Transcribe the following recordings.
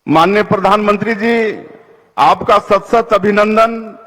माननीय प्रधानमंत्री जी, आपका सत सत अभिनंदन,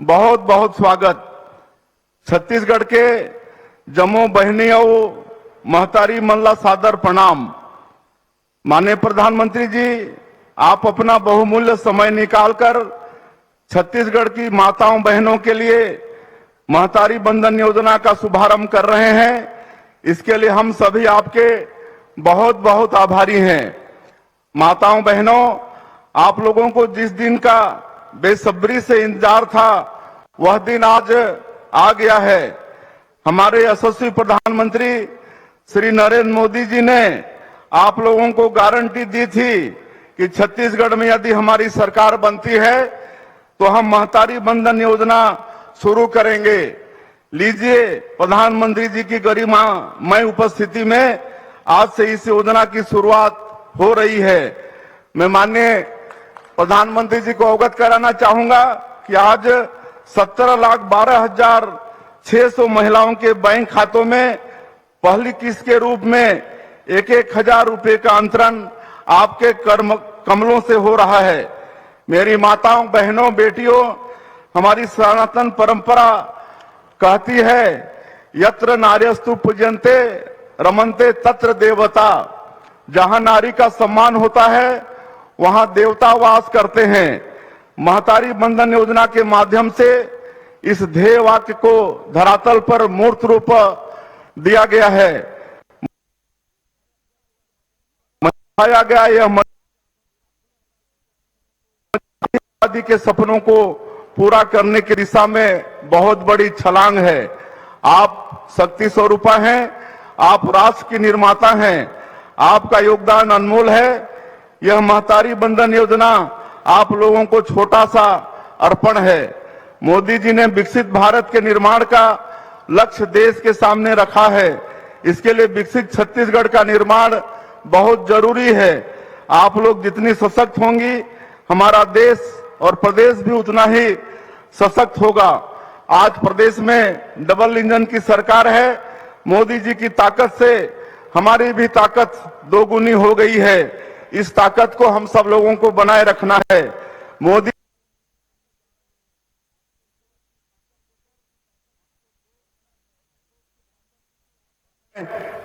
बहुत बहुत स्वागत। छत्तीसगढ़ के जम्मू बहनियों महतारी मनला सादर प्रणाम। माननीय प्रधानमंत्री जी, आप अपना बहुमूल्य समय निकालकर छत्तीसगढ़ की माताओं बहनों के लिए महतारी बंधन योजना का शुभारंभ कर रहे हैं। इसके लिए हम सभी आपके बहुत बहुत आभारी हैं। माताओं बहनों, आप लोगों को जिस दिन का बेसब्री से इंतजार था, वह दिन आज आ गया है। हमारे यशस्वी प्रधानमंत्री श्री नरेंद्र मोदी जी ने आप लोगों को गारंटी दी थी कि छत्तीसगढ़ में यदि हमारी सरकार बनती है तो हम महतारी बंधन योजना शुरू करेंगे। लीजिए, प्रधानमंत्री जी की गरिमामय उपस्थिति में आज से इस योजना की शुरुआत हो रही है। मैं माननीय प्रधानमंत्री जी को अवगत कराना चाहूंगा कि आज 17,12,600 महिलाओं के बैंक खातों में पहली किस्त के रूप में 1,000 रुपए का अंतरण आपके कमलों से हो रहा है। मेरी माताओं बहनों बेटियों, हमारी सनातन परंपरा कहती है, यत्र नार्यस्तु पूज्यन्ते रमन्ते तत्र देवता। जहां नारी का सम्मान होता है वहां देवता वास करते हैं। महतारी बंधन योजना के माध्यम से इस ध्येय वाक्य को धरातल पर मूर्त रूप दिया गया है। दिखाया गया यह आदि के सपनों को पूरा करने की दिशा में बहुत बड़ी छलांग है। आप शक्ति स्वरूपा हैं, आप राष्ट्र की निर्माता हैं, आपका योगदान अनमोल है। यह महतारी बंधन योजना आप लोगों को छोटा सा अर्पण है। मोदी जी ने विकसित भारत के निर्माण का लक्ष्य देश के सामने रखा है। इसके लिए विकसित छत्तीसगढ़ का निर्माण बहुत जरूरी है। आप लोग जितनी सशक्त होंगी, हमारा देश और प्रदेश भी उतना ही सशक्त होगा। आज प्रदेश में डबल इंजन की सरकार है। मोदी जी की ताकत से हमारी भी ताकत दोगुनी हो गई है। इस ताकत को हम सब लोगों को बनाए रखना है। मोदी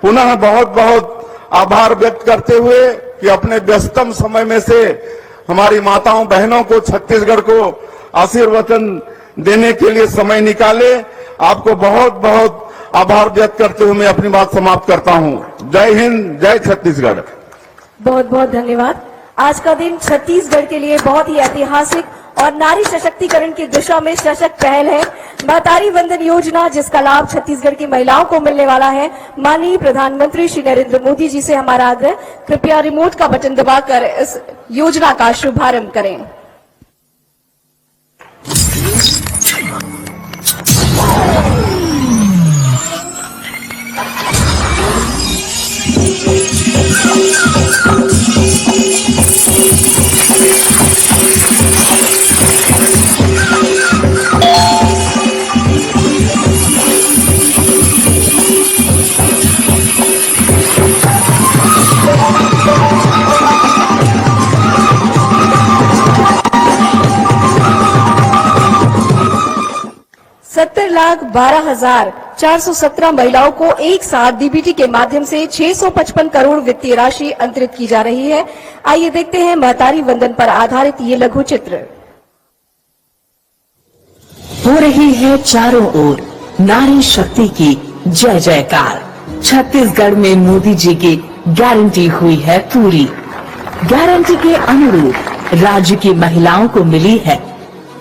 पुनः बहुत बहुत आभार व्यक्त करते हुए कि अपने व्यस्तम समय में से हमारी माताओं बहनों को छत्तीसगढ़ को आशीर्वचन देने के लिए समय निकाले। आपको बहुत बहुत आभार व्यक्त करते हुए मैं अपनी बात समाप्त करता हूं। जय हिंद, जय छत्तीसगढ़। बहुत बहुत धन्यवाद। आज का दिन छत्तीसगढ़ के लिए बहुत ही ऐतिहासिक और नारी सशक्तिकरण की दिशा में सशक्त पहल है। महतारी बंधन योजना, जिसका लाभ छत्तीसगढ़ की महिलाओं को मिलने वाला है। माननीय प्रधानमंत्री श्री नरेंद्र मोदी जी से हमारा आग्रह, कृपया रिमोट का बटन दबाकर इस योजना का शुभारंभ करें। $17,12,417 महिलाओं को एक साथ डीबीटी के माध्यम से 655 करोड़ वित्तीय राशि अंतरित की जा रही है। आइए देखते हैं महतारी बंधन पर आधारित ये लघु चित्र। हो रही है चारों ओर नारी शक्ति की जय जयकार। छत्तीसगढ़ में मोदी जी की गारंटी हुई है पूरी। गारंटी के अनुरूप राज्य की महिलाओं को मिली है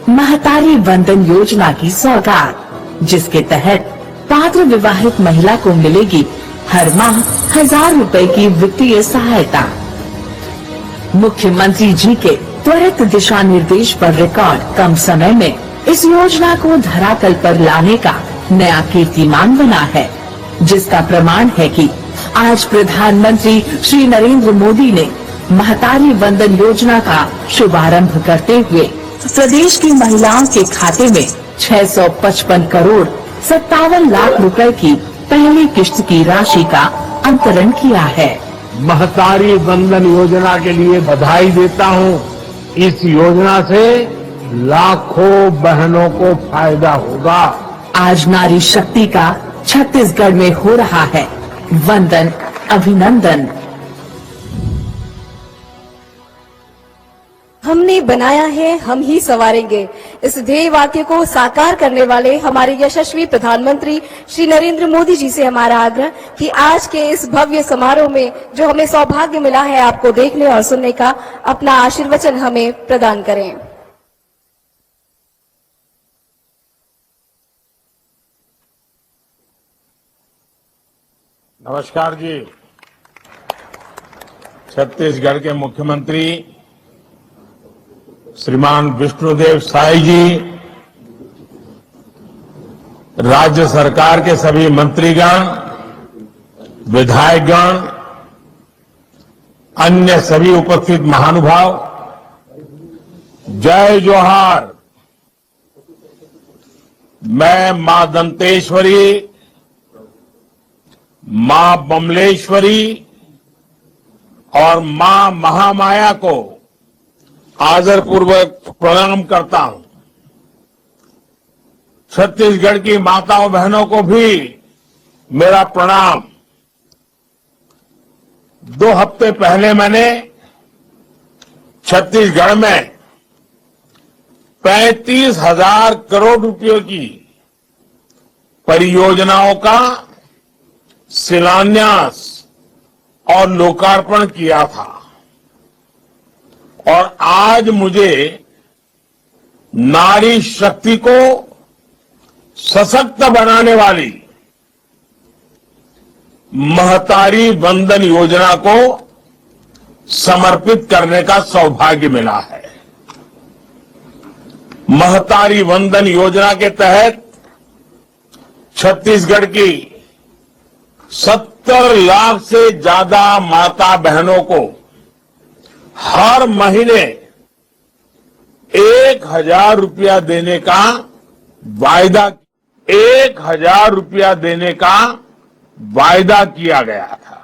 महतारी बंधन योजना की सौगात, जिसके तहत पात्र विवाहित महिला को मिलेगी हर माह 1,000 रुपए की वित्तीय सहायता। मुख्यमंत्री जी के त्वरित दिशा निर्देश पर रिकॉर्ड कम समय में इस योजना को धरातल पर लाने का नया कीर्तिमान बना है, जिसका प्रमाण है कि आज प्रधानमंत्री श्री नरेंद्र मोदी ने महतारी बंधन योजना का शुभारंभ करते हुए प्रदेश की महिलाओं के खाते में 655 करोड़ 57 लाख रुपए की पहली किश्त की राशि का अंतरण किया है। महतारी वंदन योजना के लिए बधाई देता हूं। इस योजना से लाखों बहनों को फायदा होगा। आज नारी शक्ति का छत्तीसगढ़ में हो रहा है वंदन, अभिनंदन। हमने बनाया है, हम ही संवारेंगे। इस ध्येय वाक्य को साकार करने वाले हमारे यशस्वी प्रधानमंत्री श्री नरेंद्र मोदी जी से हमारा आग्रह कि आज के इस भव्य समारोह में जो हमें सौभाग्य मिला है आपको देखने और सुनने का, अपना आशीर्वचन हमें प्रदान करें। नमस्कार जी। छत्तीसगढ़ के मुख्यमंत्री श्रीमान विष्णुदेव साय जी, राज्य सरकार के सभी मंत्रीगण, विधायकगण, अन्य सभी उपस्थित महानुभाव, जय जोहार। मैं मां दंतेश्वरी, मां बमलेश्वरी और मां महामाया को आदरपूर्वक प्रणाम करता हूं। छत्तीसगढ़ की माताओं बहनों को भी मेरा प्रणाम। 2 हफ्ते पहले मैंने छत्तीसगढ़ में 35,000 करोड़ रुपयों की परियोजनाओं का शिलान्यास और लोकार्पण किया था और आज मुझे नारी शक्ति को सशक्त बनाने वाली महतारी वंदन योजना को समर्पित करने का सौभाग्य मिला है। महतारी वंदन योजना के तहत छत्तीसगढ़ की 70 लाख से ज्यादा माता बहनों को हर महीने 1,000 रुपया देने का वायदा 1,000 रुपया देने का वायदा किया गया था।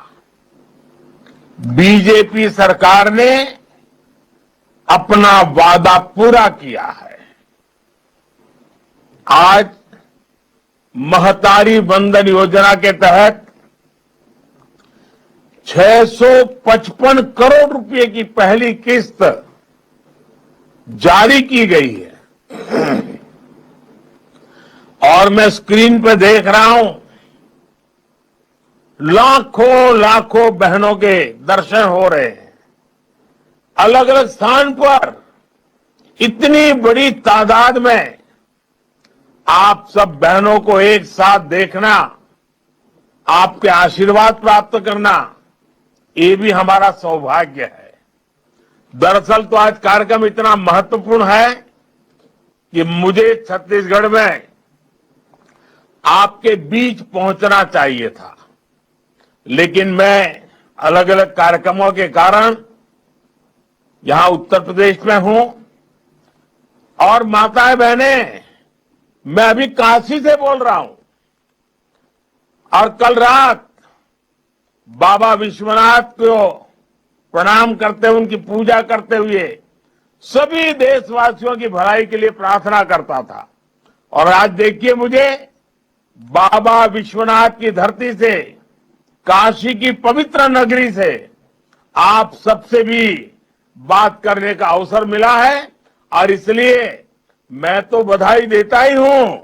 बीजेपी सरकार ने अपना वादा पूरा किया है। आज महतारी वंदन योजना के तहत 655 करोड़ रुपए की पहली किस्त जारी की गई है और मैं स्क्रीन पर देख रहा हूं लाखों लाखों बहनों के दर्शन हो रहे हैं। अलग अलग स्थान पर इतनी बड़ी तादाद में आप सब बहनों को एक साथ देखना, आपके आशीर्वाद प्राप्त करना, ये भी हमारा सौभाग्य है। दरअसल तो आज कार्यक्रम इतना महत्वपूर्ण है कि मुझे छत्तीसगढ़ में आपके बीच पहुंचना चाहिए था, लेकिन मैं अलग अलग कार्यक्रमों के कारण यहां उत्तर प्रदेश में हूं। और माताएं बहनें, मैं अभी काशी से बोल रहा हूं और कल रात बाबा विश्वनाथ को प्रणाम करते हुए, उनकी पूजा करते हुए सभी देशवासियों की भलाई के लिए प्रार्थना करता था। और आज देखिए, मुझे बाबा विश्वनाथ की धरती से, काशी की पवित्र नगरी से आप सबसे भी बात करने का अवसर मिला है और इसलिए मैं तो बधाई देता ही हूं,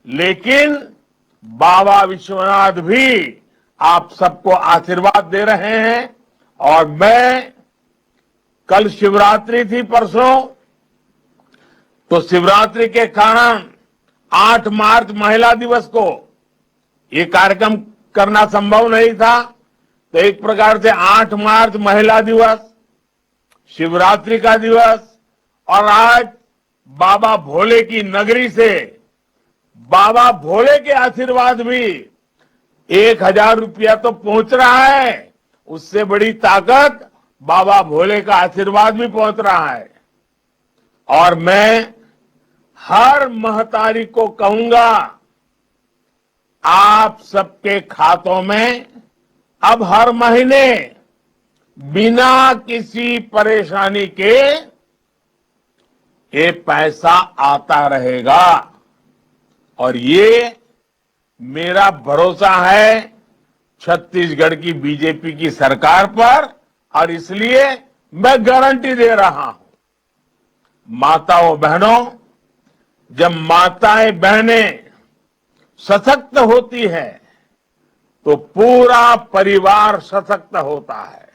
लेकिन बाबा विश्वनाथ भी आप सबको आशीर्वाद दे रहे हैं। और मैं, कल शिवरात्रि थी परसों, तो शिवरात्रि के कारण 8 मार्च महिला दिवस को ये कार्यक्रम करना संभव नहीं था। तो एक प्रकार से 8 मार्च महिला दिवस, शिवरात्रि का दिवस और आज बाबा भोले की नगरी से बाबा भोले के आशीर्वाद भी 1,000 रुपया तो पहुंच रहा है, उससे बड़ी ताकत बाबा भोले का आशीर्वाद भी पहुंच रहा है। और मैं हर महतारी को कहूंगा, आप सबके खातों में अब हर महीने बिना किसी परेशानी के ये पैसा आता रहेगा। और ये मेरा भरोसा है छत्तीसगढ़ की बीजेपी की सरकार पर, और इसलिए मैं गारंटी दे रहा हूं। माताओं बहनों, जब माताएं बहनें सशक्त होती है तो पूरा परिवार सशक्त होता है।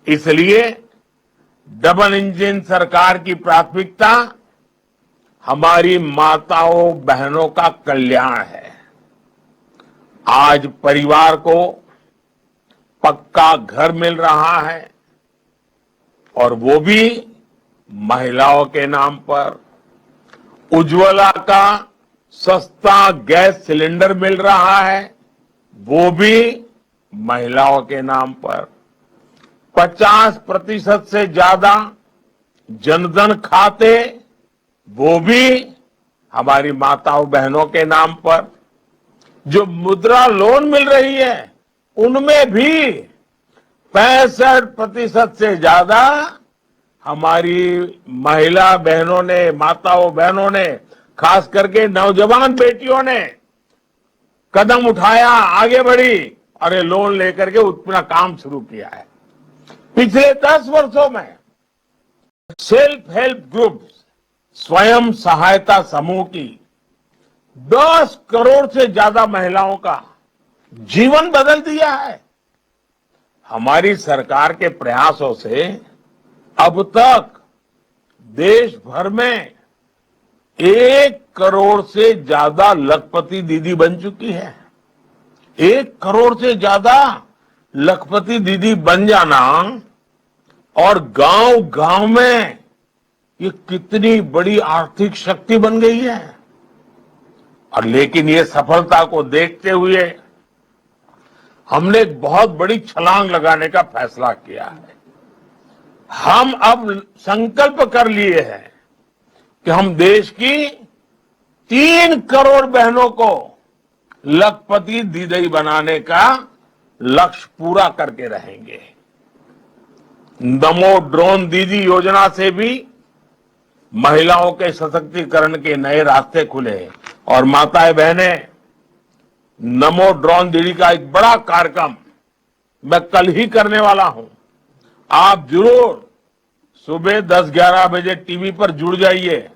इसलिए डबल इंजन सरकार की प्राथमिकता हमारी माताओं बहनों का कल्याण है। आज परिवार को पक्का घर मिल रहा है, और वो भी महिलाओं के नाम पर। उज्ज्वला का सस्ता गैस सिलेंडर मिल रहा है, वो भी महिलाओं के नाम पर। 50% से ज्यादा जनधन खाते, वो भी हमारी माताओं बहनों के नाम पर। जो मुद्रा लोन मिल रही है, उनमें भी 65% से ज्यादा हमारी महिला बहनों ने, माताओं बहनों ने, खास करके नौजवान बेटियों ने कदम उठाया, आगे बढ़ी और ये लोन लेकर के अपना काम शुरू किया है। पिछले 10 वर्षों में सेल्फ हेल्प ग्रुप, स्वयं सहायता समूह की 10 करोड़ से ज्यादा महिलाओं का जीवन बदल दिया है। हमारी सरकार के प्रयासों से अब तक देश भर में 1 करोड़ से ज्यादा लखपति दीदी बन चुकी है। 1 करोड़ से ज्यादा लखपति दीदी बन जाना, और गांव गांव में ये कितनी बड़ी आर्थिक शक्ति बन गई है। और लेकिन ये सफलता को देखते हुए हमने एक बहुत बड़ी छलांग लगाने का फैसला किया है। हम अब संकल्प कर लिए हैं कि हम देश की 3 करोड़ बहनों को लखपति दीदी बनाने का लक्ष्य पूरा करके रहेंगे। नमो ड्रोन दीदी योजना से भी महिलाओं के सशक्तिकरण के नए रास्ते खुले, और माताएं बहनें, नमो ड्रोन दीदी का एक बड़ा कार्यक्रम मैं कल ही करने वाला हूं। आप जरूर सुबह 10-11 बजे टीवी पर जुड़ जाइए,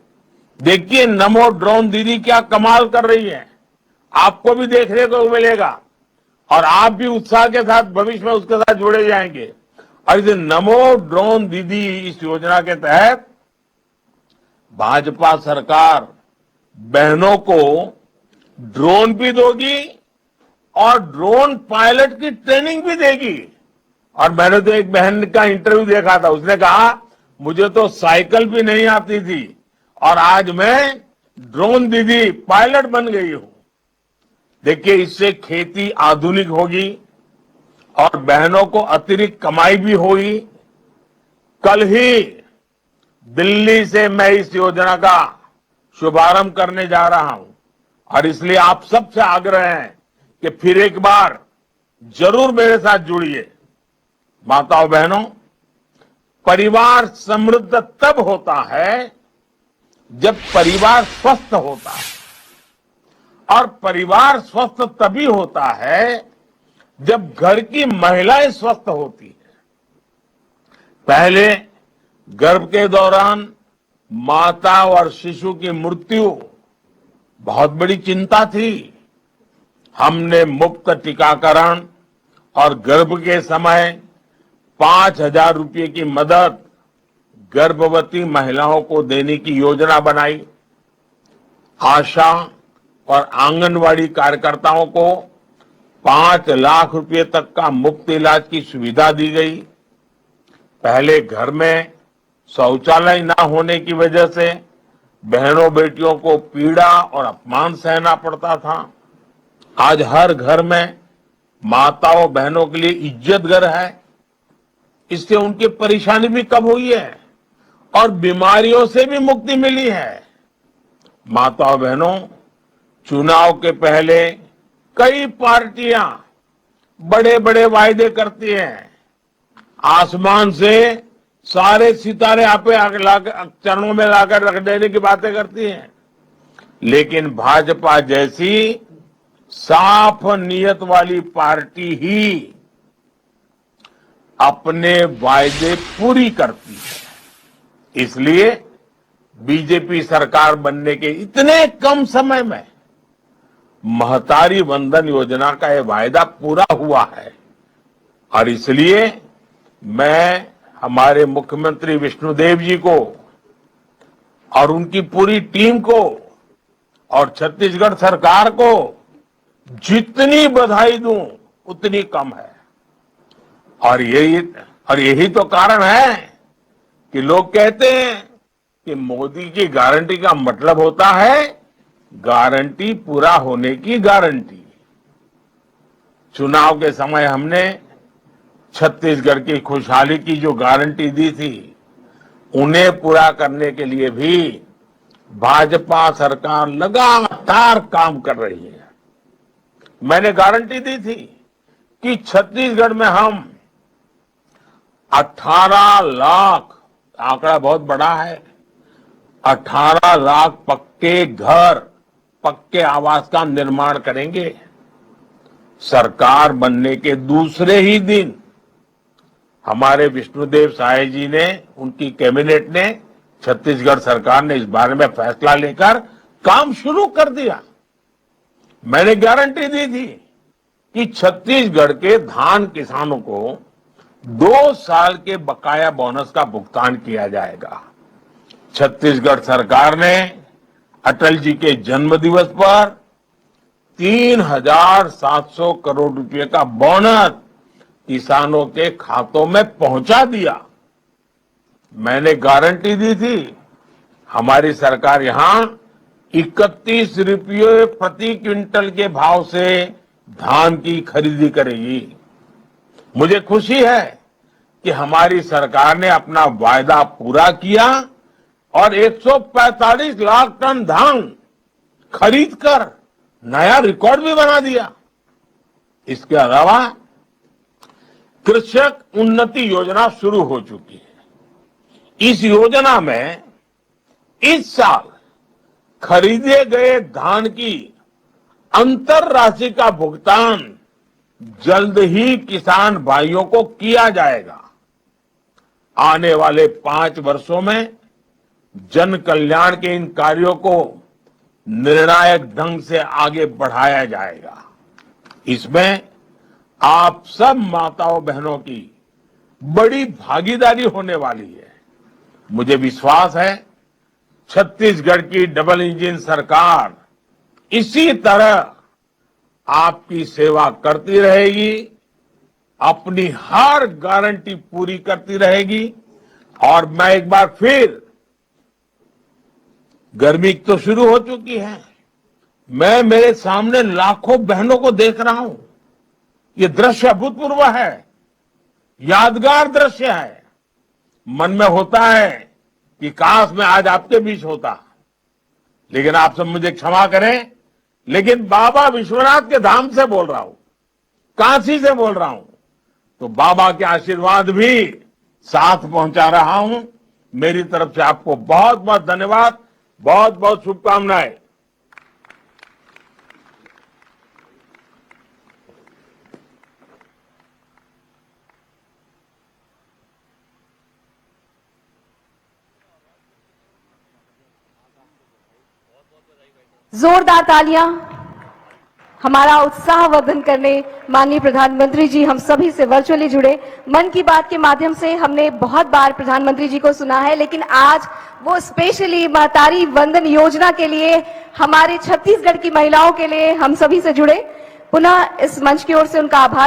देखिए नमो ड्रोन दीदी क्या कमाल कर रही है। आपको भी देखने को मिलेगा, और आप भी उत्साह के साथ भविष्य में उसके साथ जुड़े जाएंगे। और इस नमो ड्रोन दीदी इस योजना के तहत भाजपा सरकार बहनों को ड्रोन भी दोगी और ड्रोन पायलट की ट्रेनिंग भी देगी। और मैंने तो एक बहन का इंटरव्यू देखा था, उसने कहा मुझे तो साइकिल भी नहीं आती थी और आज मैं ड्रोन दीदी पायलट बन गई हूं। देखिए, इससे खेती आधुनिक होगी और बहनों को अतिरिक्त कमाई भी होगी। कल ही दिल्ली से मैं इस योजना का शुभारंभ करने जा रहा हूं, और इसलिए आप सबसे आग्रह है कि फिर एक बार जरूर मेरे साथ जुड़िए। माताओं बहनों, परिवार समृद्ध तब होता है जब परिवार स्वस्थ होता है, और परिवार स्वस्थ तभी होता है जब घर की महिलाएं स्वस्थ होती है। पहले गर्भ के दौरान माता और शिशु की मृत्यु बहुत बड़ी चिंता थी। हमने मुफ्त टीकाकरण और गर्भ के समय 5,000 रुपये की मदद गर्भवती महिलाओं को देने की योजना बनाई। आशा और आंगनवाड़ी कार्यकर्ताओं को 5 लाख रुपए तक का मुफ्त इलाज की सुविधा दी गई। पहले घर में शौचालय न होने की वजह से बहनों बेटियों को पीड़ा और अपमान सहना पड़ता था। आज हर घर में माताओं बहनों के लिए इज्जत घर है। इससे उनकी परेशानी भी कम हुई है और बीमारियों से भी मुक्ति मिली है। माताओं बहनों, चुनाव के पहले कई पार्टियां बड़े बड़े वायदे करती हैं, आसमान से सारे सितारे आप चरणों में लाकर रख देने की बातें करती हैं, लेकिन भाजपा जैसी साफ नियत वाली पार्टी ही अपने वायदे पूरी करती है। इसलिए बीजेपी सरकार बनने के इतने कम समय में महतारी वंदन योजना का यह वायदा पूरा हुआ है, और इसलिए मैं हमारे मुख्यमंत्री विष्णुदेव जी को और उनकी पूरी टीम को और छत्तीसगढ़ सरकार को जितनी बधाई दूं उतनी कम है। और यही तो कारण है कि लोग कहते हैं कि मोदी की गारंटी का मतलब होता है गारंटी पूरा होने की गारंटी। चुनाव के समय हमने छत्तीसगढ़ की खुशहाली की जो गारंटी दी थी, उन्हें पूरा करने के लिए भी भाजपा सरकार लगातार काम कर रही है। मैंने गारंटी दी थी कि छत्तीसगढ़ में हम 18 लाख, आंकड़ा बहुत बड़ा है, 18 लाख पक्के घर, पक्के आवास का निर्माण करेंगे। सरकार बनने के दूसरे ही दिन हमारे विष्णुदेव साय जी ने, उनकी कैबिनेट ने, छत्तीसगढ़ सरकार ने इस बारे में फैसला लेकर काम शुरू कर दिया। मैंने गारंटी दी थी कि छत्तीसगढ़ के धान किसानों को 2 साल के बकाया बोनस का भुगतान किया जाएगा। छत्तीसगढ़ सरकार ने अटल जी के जन्मदिवस पर 3,700 करोड़ रुपए का बोनस किसानों के खातों में पहुंचा दिया। मैंने गारंटी दी थी हमारी सरकार यहां 31 रुपये प्रति क्विंटल के भाव से धान की खरीदी करेगी। मुझे खुशी है कि हमारी सरकार ने अपना वायदा पूरा किया और 145 लाख टन धान खरीदकर नया रिकॉर्ड भी बना दिया। इसके अलावा कृषक उन्नति योजना शुरू हो चुकी है। इस योजना में इस साल खरीदे गए धान की अंतर राशि का भुगतान जल्द ही किसान भाइयों को किया जाएगा। आने वाले 5 वर्षों में जन कल्याण के इन कार्यों को निर्णायक ढंग से आगे बढ़ाया जाएगा। इसमें आप सब माताओं बहनों की बड़ी भागीदारी होने वाली है। मुझे विश्वास है छत्तीसगढ़ की डबल इंजन सरकार इसी तरह आपकी सेवा करती रहेगी, अपनी हर गारंटी पूरी करती रहेगी। और मैं एक बार फिर, गर्मी तो शुरू हो चुकी है, मैं मेरे सामने लाखों बहनों को देख रहा हूं। ये दृश्य अभूतपूर्व है, यादगार दृश्य है। मन में होता है कि काश मैं आज आपके बीच होता, लेकिन आप सब मुझे क्षमा करें, लेकिन बाबा विश्वनाथ के धाम से बोल रहा हूं, काशी से बोल रहा हूं, तो बाबा के आशीर्वाद भी साथ पहुंचा रहा हूं। मेरी तरफ से आपको बहुत बहुत धन्यवाद, बहुत बहुत शुभकामनाएं। जोरदार तालियां हमारा उत्साह वर्धन करने माननीय प्रधानमंत्री जी हम सभी से वर्चुअली जुड़े। मन की बात के माध्यम से हमने बहुत बार प्रधानमंत्री जी को सुना है, लेकिन आज वो स्पेशली महतारी वंदन योजना के लिए हमारे छत्तीसगढ़ की महिलाओं के लिए हम सभी से जुड़े। पुनः इस मंच की ओर से उनका आभार।